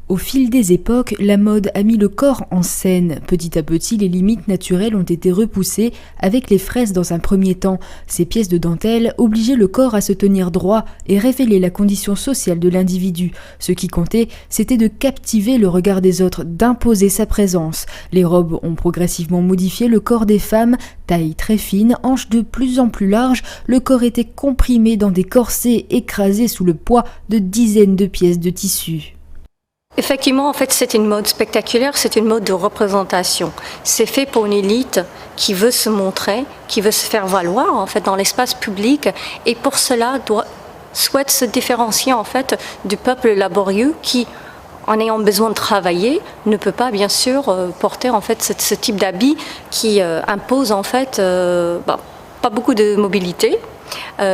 Au fil des époques, la mode a mis le corps en scène. Petit à petit, les limites naturelles ont été repoussées avec les fraises dans un premier temps. Ces pièces de dentelle obligeaient le corps à se tenir droit et révélaient la condition sociale de l'individu. Ce qui comptait, c'était de captiver le regard des autres, d'imposer sa présence. Les robes ont progressivement modifié le corps des femmes, taille très fine, hanches de plus en plus larges, le corps était comprimé dans des corsets écrasés sous le poids de dizaines de pièces de tissu. Effectivement, en fait, c'est une mode spectaculaire, c'est une mode de représentation. C'est fait pour une élite qui veut se montrer, qui veut se faire valoir en fait dans l'espace public, et pour cela souhaite se différencier en fait du peuple laborieux qui, en ayant besoin de travailler, ne peut pas bien sûr porter en fait ce type d'habit qui impose en fait pas beaucoup de mobilité.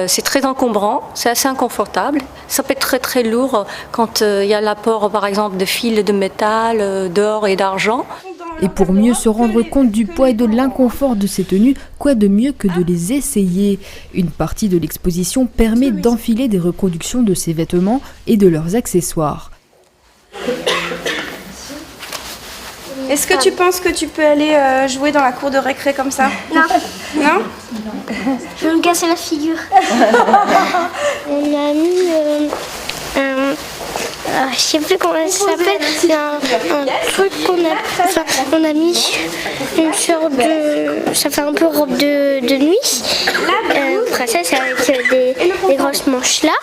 C'est très encombrant, c'est assez inconfortable. Ça peut être très très lourd quand il y a l'apport par exemple de fils de métal, d'or et d'argent. Et pour mieux se rendre compte du poids et de l'inconfort de ces tenues, quoi de mieux que de les essayer? Une partie de l'exposition permet d'enfiler des reproductions de ces vêtements et de leurs accessoires. Est-ce que tu penses que tu peux aller jouer dans la cour de récré comme ça? Non. Non? Je vais me casser la figure. On a mis je sais plus comment ça s'appelle, c'est un truc on a mis une sorte de, ça fait un peu robe de nuit, princesse avec des grosses manches là.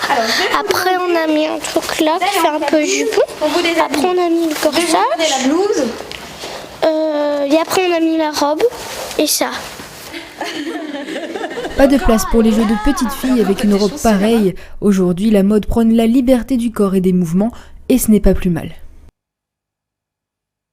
Après on a mis un truc là qui fait un peu jupon. Après on a mis le corsage. Et après on a mis la robe et ça. Pas de place pour les jeux de petites filles avec une robe pareille. Aujourd'hui, la mode prône la liberté du corps et des mouvements, et ce n'est pas plus mal.